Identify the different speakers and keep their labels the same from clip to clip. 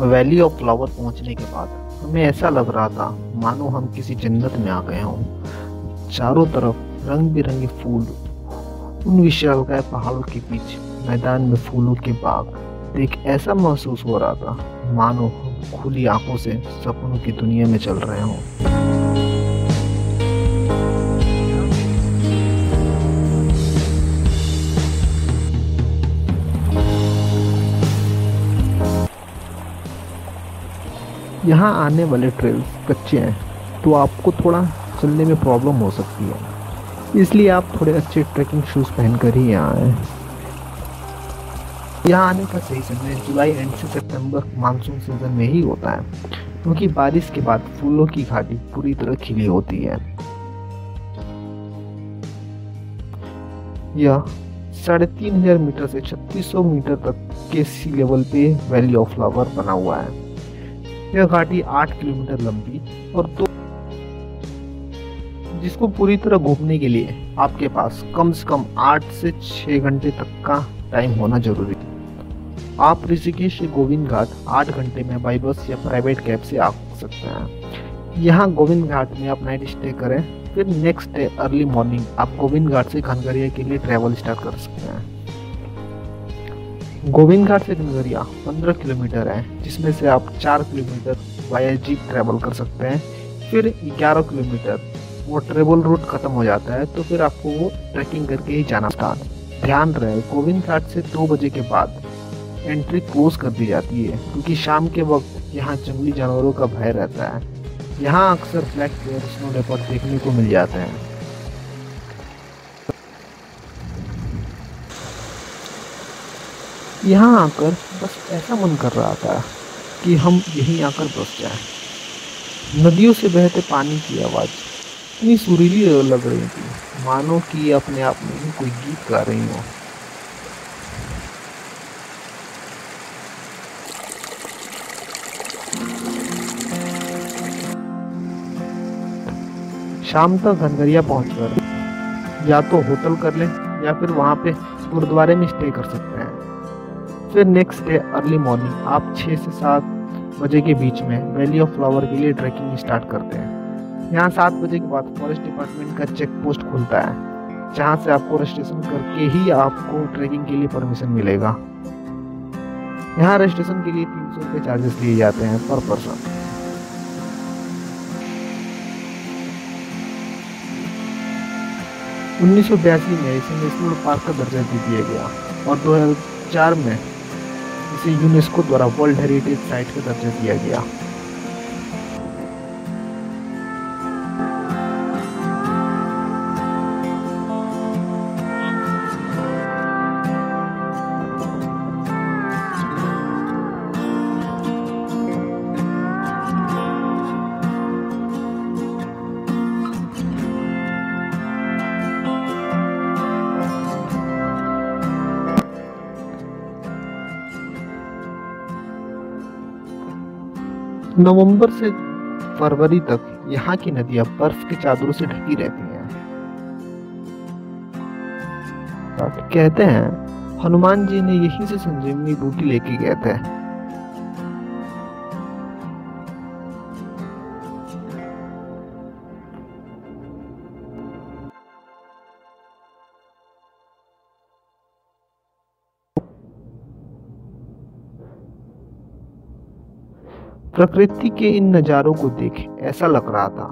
Speaker 1: Valley of flower पहुंचने के बाद हमें ऐसा लग रहा था मानो हम किसी जन्नत में आ गए हों। चारों तरफ रंग बिरंगे फूल, उन विशालकाय पहाड़ों के बीच मैदान में फूलों के बाग देख ऐसा महसूस हो रहा था मानो हम खुली आंखों से सपनों की दुनिया में चल रहे हों। यहाँ आने वाले ट्रेल्स कच्चे हैं तो आपको थोड़ा चलने में प्रॉब्लम हो सकती है, इसलिए आप थोड़े अच्छे ट्रैकिंग शूज़ पहनकर ही यहाँ आए। यहाँ आने का सही समय जुलाई एंड से सितंबर मानसून सीजन में ही होता है, क्योंकि बारिश के बाद फूलों की घाटी पूरी तरह खिली होती है। यह 3500 मीटर से 3600 मीटर तक के सी लेवल पे वैली ऑफ फ्लावर बना हुआ है। यह घाटी 8 किलोमीटर लंबी और जिसको पूरी तरह घूमने के लिए आपके पास कम से कम 8 से 6 घंटे तक का टाइम होना जरूरी है। आप ऋषिकेश से गोविंद घाट 8 घंटे में बाई बस या प्राइवेट कैब से आ सकते हैं। यहाँ गोविंद घाट में आप नाइट स्टे करें, फिर नेक्स्ट डे अर्ली मॉर्निंग आप गोविंद घाट से घनघरिया के लिए ट्रैवल स्टार्ट कर सकते हैं। गोविंद घाट से घनघरिया 15 किलोमीटर है, जिसमें से आप 4 किलोमीटर वाया जीप ट्रैवल कर सकते हैं। फिर 11 किलोमीटर वो ट्रेवल रूट खत्म हो जाता है, तो फिर आपको वो ट्रैकिंग करके ही जाना था। ध्यान रहे गोविंद घाट से 2 बजे के बाद एंट्री क्लोज कर दी जाती है, क्योंकि शाम के वक्त यहाँ जंगली जानवरों का भय रहता है। यहाँ अक्सर ब्लैक बेयर, स्नो लेपर्ड देखने को मिल जाते हैं। यहाँ आकर बस ऐसा मन कर रहा था कि हम यहीं आकर बस जाएं। नदियों से बहते पानी की आवाज़ इतनी सुरीली लग रही थी मानो कि अपने आप में ही कोई गीत गा रही हो। शाम तक घनघरिया पहुंचकर या तो होटल कर लें या फिर वहां पे गुरुद्वारे में स्टे कर सकते हैं। फिर नेक्स्ट डे अर्ली मॉर्निंग आप 6 से 7 बजे के बीच में वैली ऑफ फ्लावर के लिए ट्रैकिंग स्टार्ट करते हैं। यहाँ 7 बजे के बाद फॉरेस्ट डिपार्टमेंट का चेक पोस्ट खुलता है, जहाँ से आपको रजिस्ट्रेशन करके ही आपको ट्रैकिंग के लिए परमिशन मिलेगा। यहाँ रजिस्ट्रेशन के लिए 300 रुपये चार्जेस लिए जाते हैं पर पर्सन। उन्नीस में इसे नेशनल पार्क का दर्जा दे दिया गया और 2004 में इसे यूनेस्को द्वारा वर्ल्ड हेरिटेज साइट का दर्जा दिया गया। नवंबर से फरवरी तक यहाँ की नदियां बर्फ की चादरों से ढकी रहती हैं। कहते हैं हनुमान जी ने यहीं से संजीवनी बूटी लेके गए थे। प्रकृति के इन नज़ारों को देख ऐसा लग रहा था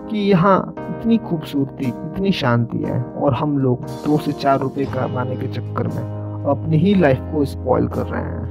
Speaker 1: कि यहाँ इतनी खूबसूरती, इतनी शांति है, और हम लोग 2 से 4 रुपए कमाने के चक्कर में अपनी ही लाइफ को स्पॉइल कर रहे हैं।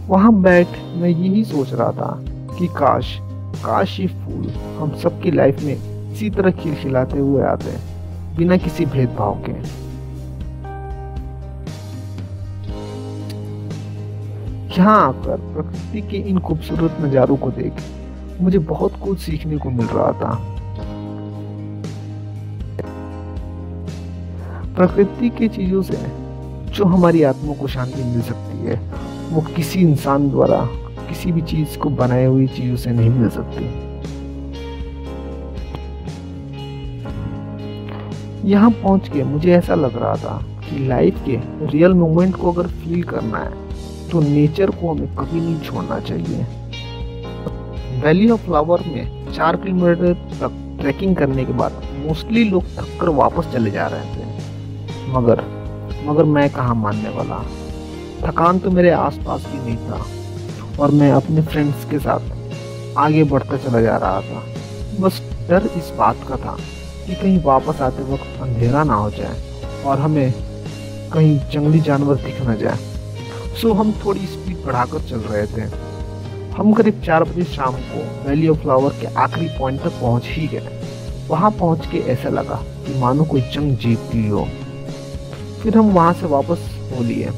Speaker 1: वहां बैठ मैं यही सोच रहा था कि काश ये फूल हम सबकी लाइफ में इसी तरह खिलखिलाते हुए आते, बिना किसी भेदभाव के। यहाँ आकर प्रकृति के इन खूबसूरत नज़ारों को देख मुझे बहुत कुछ सीखने को मिल रहा था। प्रकृति की चीजों से जो हमारी आत्मा को शांति मिल सकती है, वो किसी इंसान द्वारा किसी भी चीज को बनाई हुई चीजों से नहीं मिल सकती। यहाँ पहुंच के मुझे ऐसा लग रहा था कि लाइफ के रियल मोमेंट को अगर फील करना है तो नेचर को हमें कभी नहीं छोड़ना चाहिए। वैली ऑफ फ्लावर में 4 किलोमीटर तक ट्रैकिंग करने के बाद मोस्टली लोग थक कर वापस चले जा रहे थे, मगर मैं कहाँ मानने वाला। थकान तो मेरे आसपास भी नहीं था और मैं अपने फ्रेंड्स के साथ आगे बढ़ता चला जा रहा था। बस डर इस बात का था कि कहीं वापस आते वक्त अंधेरा ना हो जाए और हमें कहीं जंगली जानवर दिख न जाए। सो हम थोड़ी स्पीड बढ़ाकर चल रहे थे। हम करीब 4 बजे शाम को वैली ऑफ फ्लावर के आखिरी पॉइंट तक पहुंच ही गए। वहां पहुंच के ऐसा लगा कि मानो कोई जंग जीत ली हो। फिर हम वहां से वापस हो लिए।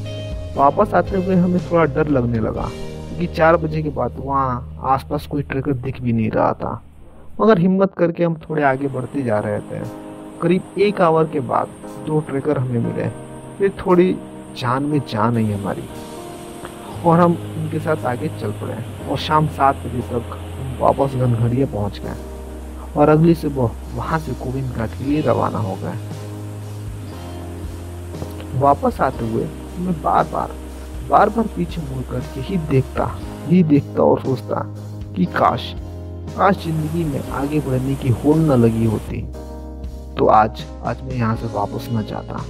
Speaker 1: वापस आते हुए हमें थोड़ा डर लगने लगा क्योंकि 4 बजे के बाद वहां आसपास कोई ट्रैकर दिख भी नहीं रहा था। मगर हिम्मत करके हम थोड़े आगे बढ़ते जा रहे थे। करीब 1 आवर के बाद 2 ट्रैकर हमें मिले। फिर थोड़ी जान में जान आई हमारी और हम उनके साथ आगे चल पड़े और शाम 7 बजे तक हम वापस घनघरिया पहुंच गए और अगली सुबह वहां से गोविंद घाट के लिए रवाना हो गए। वापस आते हुए मैं बार बार पीछे मुड़कर यही देखता और सोचता कि काश जिंदगी में आगे बढ़ने की होड़ न लगी होती तो आज मैं यहाँ से वापस न जाता।